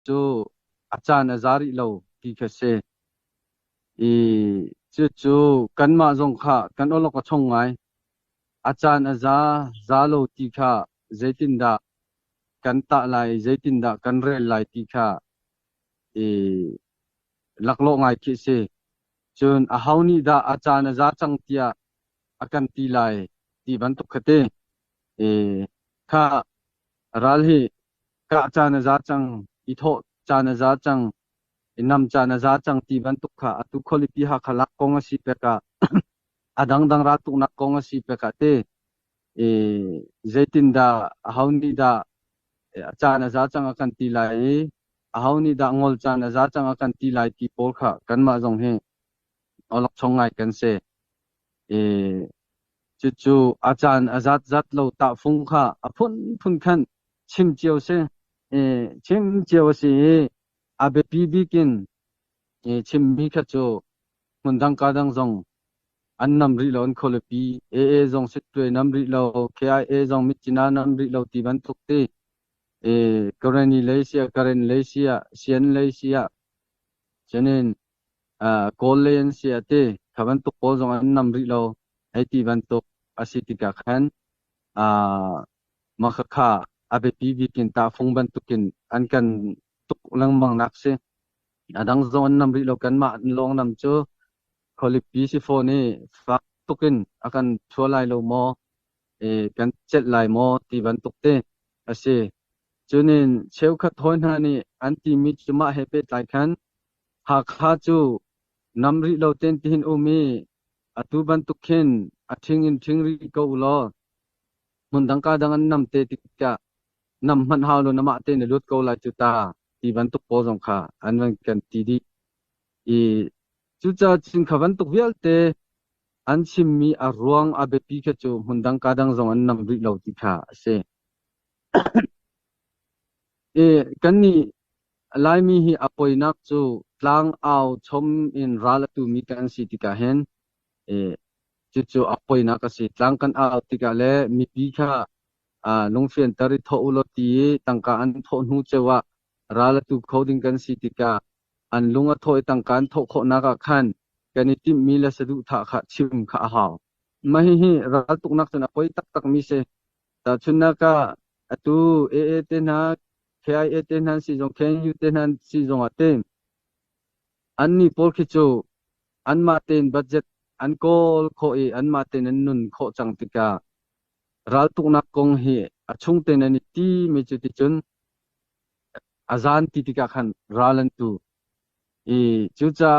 จู่ๆอาจารย์อาจาริโลที่เคเซจู่ๆกันมาจงค่ะกันอลกชงไงอาจารย์อาจาจาโลที่ค่ะเจตินดากันตะไลเจตินดากันเรลไลที่ค่ะลักโลไงคิเซจนอาหาวนี่ดาอาจารย์อาจาจังเตียอากันตีไลที่บันทุกขเตค่ะรัลฮีกะอาจารย์อาจาจังอิโทจานอาจาจังนำจานอาจาจังที่บันทุกค่ะอตุคอลิปิหาขลักกงสิเปกะดังราตุนักกงสิเปกะเตเจตินดาอาหาวนี่ดาอาจารย์อาจาจังอากันตีไลอาหาวนี่ดางอลจานอาจาจังอากันตีไลที่โปลค่ะกันมาจงเฮอลักชงไงกันเซจู่ๆอาจารย์อาจารย์จัดเราตะฟุงค่ะพุ่นคันชิมเจียวเซชิมเจียวสิอาเบปีบิกินชิมมีค่ะจูมุนดังกาดังจงอันนำริโลนโคลปีจงสิตวยนำริโล KIA จงมิจินานำริโลที่บันทุกเตกรณีเลเซียกรณีเลเซียเซียนเลเซียฉะนั้นโกลเลนเซียเตขบันทุกโปจงอันนำริโลไอที่บันทุกอาสิติกาขันมาค่าอาเบปีบิกินตาฟงบันทุกินอันกันตุกลังมังนักเสดังจงอันนำริโลกันมาลองนำจูคอลิปีสิโฟนี่ฟักตุกินอากันชัวไลโลโมกันเจ็ดไลโมที่บันทุกเตอาเซจูนินเชวคัดโหนหานี่อันที่มิจุมาเฮเปตไลคันหากหาจูนำริโลเต็นที่หินอุมีอตุบันทุกเข็นอทิงอินทิงริโกอุลอมุนดังกาดังอันนำเตติกะนำมันหาวโลนมาเตนลุดโกลาจุตาที่บันทุกโปจงค่ะอันวันกันที่ดีจุจาจินขบันทุกเวลเตอันชิมมีอรวงอาเบปีกะจูมุนดังกาดังจงอันนำริโลติค่ะเซกันนี่ลายมีhi apoi nak chu tlang au chom in ralatu mi kan si tika hen chu apoi nak si tlang kan au tika le mi pi kha longfian tari tho uloti tangka an tho nu chewa ralatu coding kan si tika an lunga thoi tangkan tho kho naka khan kani tim mi la sadu tha kha chim kha haw mahi hi raltuk nak chana poi tak mi se ta chunna ka atu te na KIA tenan si jong KNU tenan si jong aten anni polkichu anma ten budget an kol kho anma ten nun kho changtika raltuk nak kong hi achung ten ani ti me chuti chun azan ti tika khan ralan tu chucha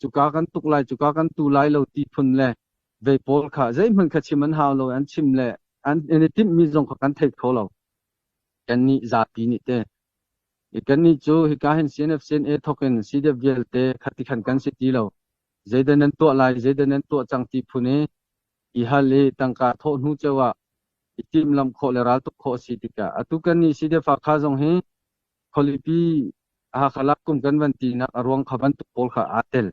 chuka kan tuklai chuka kan tu lai lo ti phun le ve pol kha jai man kha chiman haw lo an chim le an ani tim mi jong kha kan thai kho loกันนี่จาปีนี่เตกันนี่จูฮิกาเห็น CNF CNA ทอกน CWL เตขัดที่ขันกันสิตีเราเจเดนันตัวลายเจเดนันตัวจังตีพุเนอีฮัลเลตังกาโทนูเจว่าอิติมลำโคเลรัลตุโคสิติกาอตุกันนี่ CDF คาจงเฮคอลิปีอาขลักกุมกันวันตีนักอรวงขบันตุโปลขาอาเตล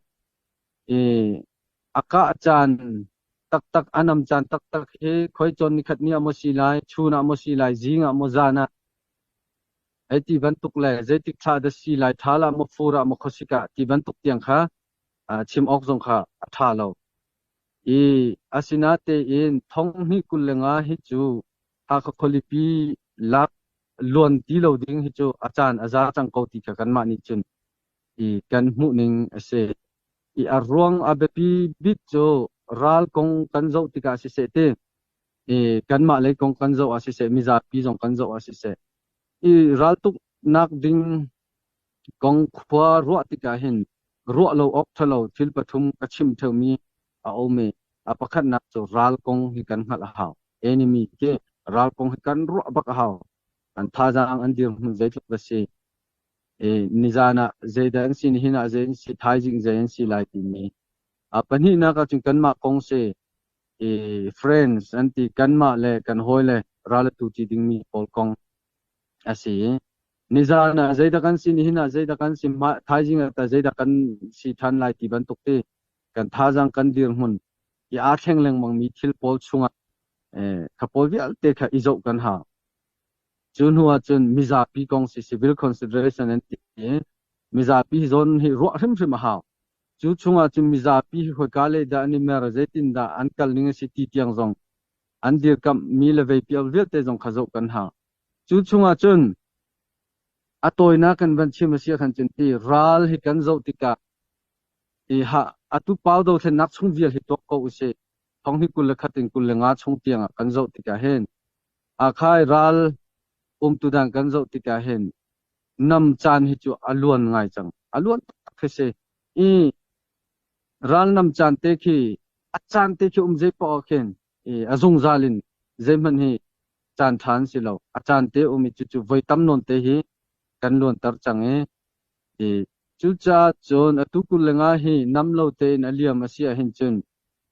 อากาอาจารย์ตักอันนำจานตักเฮคอยจนนิขัดนี่อโมสิไลชูนะอโมสิไลจิงอโมจานะไอที่บันทุกแลเจติกชาดสีไลทาลามฟูระมคสิกะที่บันทุกเตียงค่ะชิมออกจงค่ะทาเราอาสินาเตอินท่องฮิกุลงาฮิจูหากคอลิปีลักล้วนตีเราดิ้งฮิจูอาจารย์อาจารย์จังเกาติกะกันมานิจุนกันมุนิงเสอารวงอาเบปีบิจโจรัลกงกันโจติกาสิเสเตกันมาเลยกงกันโจอาสิเสมิจาปีจงกันโจอาสิเสรัลตุกนักดิ้งกงขวารัวติกาเห็นรัวเราออกทะเลทิลปทุมกชิมเทมีเอาเมปะคันนักโจรัลกงฮิกันหัดหาวเอนิมีเกรัลกงฮิกันรัวบักหาวอันท่าจางอันเดียวมันเจตุกเสนิจานะเจดันสินหินาเจนสิทายจิงเจนสิไลติมีปัญหานักจุงกันมากงเสfriends อันที่กันมาเลยกันห้อยเลยรัลตุจีดิ้งมีปอลกงอาศัยนิจานะเจดักันสินหินาเจดักันสิมาทายจิงแต่เจดักันสิทันไลติบันตุกเตกันท่าจางกันเดียร์หุ่นอาแข่งแรงมังมีทิลปอลชุงขับปอลวิอัลเตค่ะอิจกันหาจุนหัวจุนมิจาปีกงสิ civil consideration อันที่ mizapi zon hi ro hrim hrim ha chu chunga chu mizapi khoi ka le da ni mer zetin da ankal ning si ti tiang zong an dir kam mi le ve pial vel te zong khazo kan ha chu chunga chun atoina kan ban chim sia khan chin ti ral hi kan zo tika e ha atu pau do the nak chung vial hi tok ko se thong hi kul khatin kul nga chung tiang kan zo tika hen a khai ral tu dang kan zo tika hen nam chan hi chu aluan ngai chang aluan khese e ral nam chan te khi achan te khi je po khen e azung zalin zeman hi chan than silo achan te mi chu voi tam non te hi kan luan tar chang e chu cha chon atu kul nga hi nam lo te na liam asia hin chun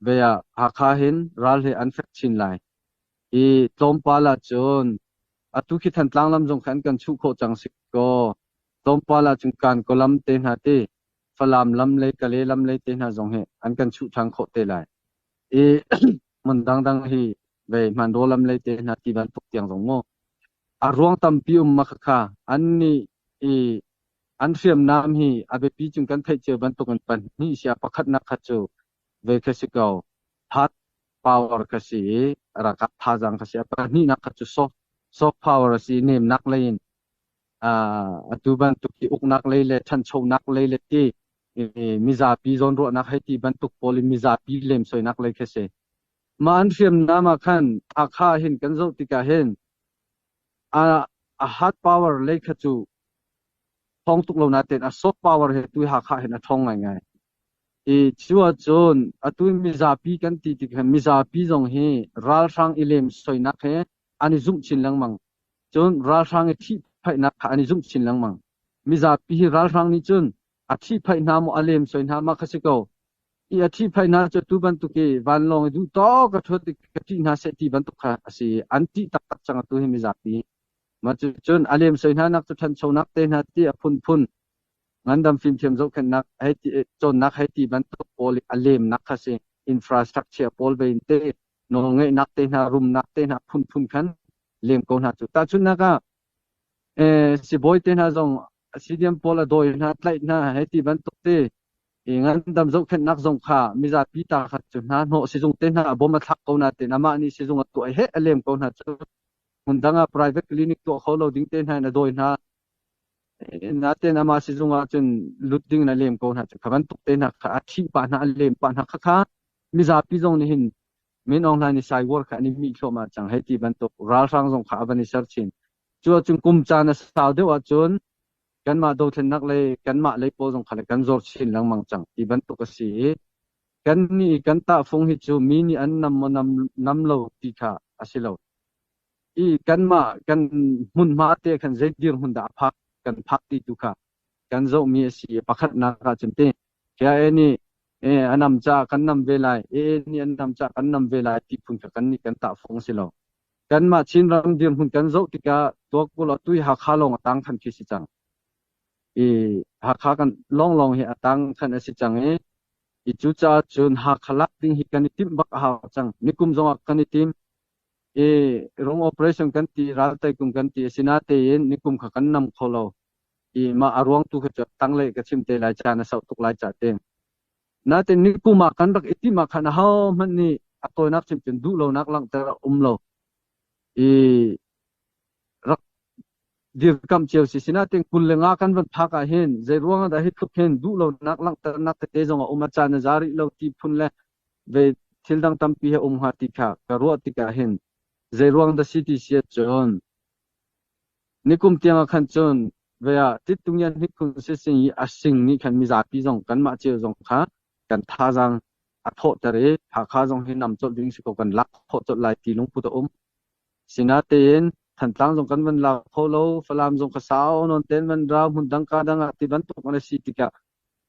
veya hakha hin ral he an fek chin lai e tom pala chon atu khi than tlang lam jong khan kan chu kho chang sik ko tom pala chung kan kolam te na te falam lam le kale lam le te na jong he an kan chu thang kho te lai e mun dang hi ve man do lam le te na ti ban tok tiang jong mo a ruang tam pi makha an ni e an fiam nam hi abe pi chung kan thai che ban tok kan pan ni sia pakhat na kha chu ve khasikau hat power kasi rakat thajang kasi apa ni nak chu soft power si nem nak lein atu ban tuk ki uk nak leile than chou nak leile ti miza pi zon ro nak hai ti ban tuk poli miza pi lem soi nak le khese man fiam nama khan akha hin kan zo tika hen a hard power le kha chu thong tuk lo na ten a soft power he tu ha kha hen a thong ngai e chua chon atu miza pi kan ti ti miza pi zong he ral sang ilem soi nak he ani zum chin lang mang chon ral sang thi phai nak ani zum chin lang mang miza pi ral sang ni chun a thi phai na mo alem soi na ma khasiko i a thi phai na chu tu ban tu ke van long du to ka thot ka ti na se ti ban tu kha asi anti tak tak chang tu he miza pi ma chu chon alem soi na nak tu than chau nak te na ti a phun ngandam film them zo khan nak hai ti chon nak hai ti ban tu pol alem nak kha se infrastructure pol bein te no nge nak te na room nak te na phun khan lem ko na chu ta chun na ka si boy te na zong sidiam pol doi na tlai na hai ti ban tu te ngandam zo khan nak zong kha miza pi ta kha chu na no si zong te na bom ma thak ko na te na ma ni si zong tu he alem ko na chu mundanga private clinic to kholo ding te na doi na te na ma si zunga chun luting na lem ko na khaban tuk te na kha thi pa na lem pa na kha miza pi zong ni hin min online ni sai work ani mi khoma chang he ti ban tuk ral sang zong kha bani searchin chu chung kum cha na saw de wa chun kan ma do then nak le kan ma le po zong kha kan zor chin lang mang chang ti ban tuk si kan ni kan ta phong hi chu mi ni an nam lo ti kha asilo i kan ma kan mun ma te kan zai dir hun da phak kan phak ti tu kha kan zo mi si pakhat na ka chunte kya ni anam cha kan nam velai ni anam cha kan nam velai ti phun ka kan ni kan ta phong silo kan ma chin ram dir hun kan zo ti ka to ko lo tui ha kha long tang khan ki si chang ha kha kan long he atang khan si chang i chu cha chun ha khalak ting hi kan tim bak ha chang nikum zong kan tim rong operation kan ti ral tai kum kan ti sinate yen nikum kha kan nam kholo i ma arwang tu kha tang le ka chim te lai cha na sau tuk lai cha te na te nikuma kan rak iti ma khana ha man ni atoi nak chim chen du lo nak lang ta lo rak dir kam cheu si sinate kul le nga kan van phaka hen je ruang da hi thup hen du lo nak lang ta nak te jong uma cha na jari lo ti phun le ve thildang tam pi he ha ti kha ka ro ti ka hen Zairuang da city sia chon nikum tiang khan chon veya titungyan nikun se sing yi asing ni khan mi za pi jong kan ma che jong kha kan tha jang a tho tare ha kha jong he nam chot ding si ko kan lak tho chot lai ti lung pu to sina ten than tlang jong kan van la kholo falam jong kha sao non ten man ra hun dang ka dang ti ban to kan si ti ka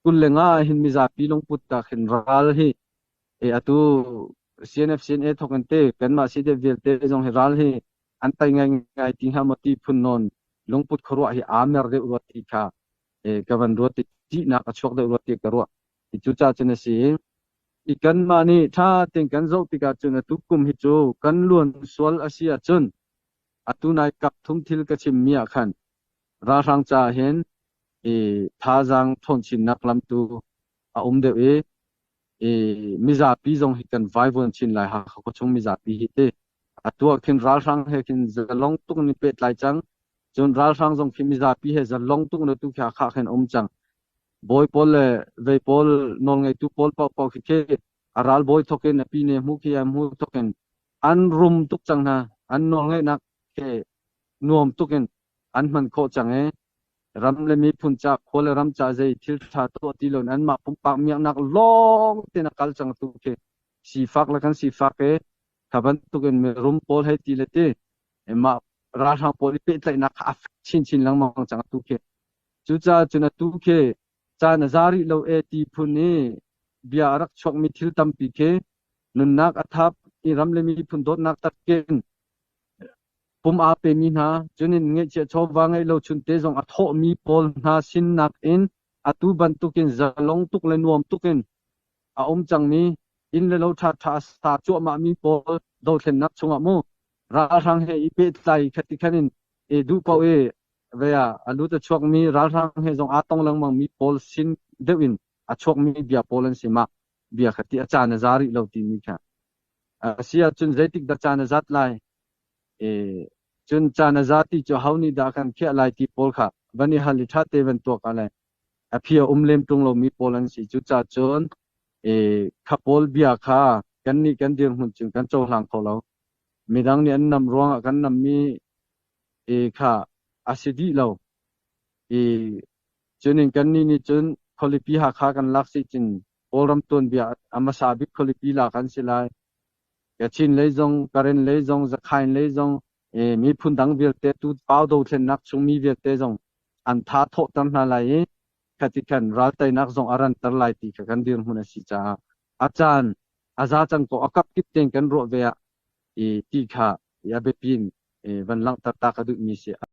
kul lenga hin mi za pi lung pu ta khin ral hi atu CNF CNA thokan te kan ma si de vel te jong heral hi an tai ngai ti ha mati phun non longput khoro hi amer de ro ti kha kavan ro ti na ka chok de ro ti ka ro ti chu cha chen si i kan ma ni tha teng kan zo ti ka chun tu kum hi chu kan luan swal asia chun atu nai kap thum thil ka chim mia khan ra rang cha hen ทาจังทนชินนักลำตูเดมิซาปีจงฮิกันไฟวนชินลายหาเขาชงมิซาปีฮิเตตัวคินรัลรังเฮคินจะลงตุกนิเป็ดลายจังจนรัลรังจงคิมิซาปีเฮจะลงตุกนตุกขาเห็นจังบอยปอลเวปอลนองไงตุปอลปอคิเครัลบอยทกเกนปีเนมุขยามมุทกเกนอันรุมตุกจังนะอันนองไงนักเคนวมตุกเกนอันมันโคจังรัมเลมีพุนจักโคเลรัมจ่าใจทิลชาตัวติลนอันมาปุ่มปากเมียนักลองเตนักกัลจังตุเคสีฟักละกันสีฟักขับันตุกันมีรุมปอลให้ติเลเตมาราชาปอลิเปตเลยนักอัฟชินลังมองจังตุเคจุจ้าจุนตุเคจานซาริโลตีพุนีเบียรักชกมีทิลตัมปีเคนุนนักอัทับอีรัมเลมีพุนโดนักตักเกนปุ่มอาเปมีนาจนินเงเจชอบวางไอโลชุนเตจงอัทโหมีปอลนาสินนักอตูบันตุกินจะลงตุกเลนวมตุกินจังมีอินเลโลทาสตาจัวมามีปอลโดเทนนักชงมูราชังเฮอีเปตไลคติคันินดูเปาเวียอนุตชวกมีราชังเฮจงอาตงลังมังมีปอลสินเดวินชวกมีเบียปอลันสิมาเบียคติอาจารย์ซาริโลตีมีค่ะเสียจุนเรติกดาจานจัดไลจนจานจัติจเฮานี่ดากันเคียไลตีปอลค่ะบันนี้ฮัลิทัตเตวันตัวกันเลยเพียเลมตรงเรามีปอลันสิจุจ่าจนขับปอลเบียค่ะกันนี่กันเดียงหุ่นจึงกันโจหลังเขาเรามีดังนี้อันนำรวงกันนำมีค่ะอาศิดีเราจนกันนี่จนคอลิปีหากันลักษิจินปอลรำต้นเบียอามาสาบิคอลิปีลากันสิไลกะชินเลยจงกะเรนเลยจงจะขายเลยจงมีพุนดังเวียเตตูเป้าโดเทนนักชงมีเวียเตจงอันท้าโทตันนาไลคติกันรัลไตนักจงอารันตรไลตีกันเดียนหุนสิจาอาจารย์อาจารย์ก็อักกิบเต็งกันโรเวียตีค่ะยาเบปินวันลังตะตากระดุมีเสีย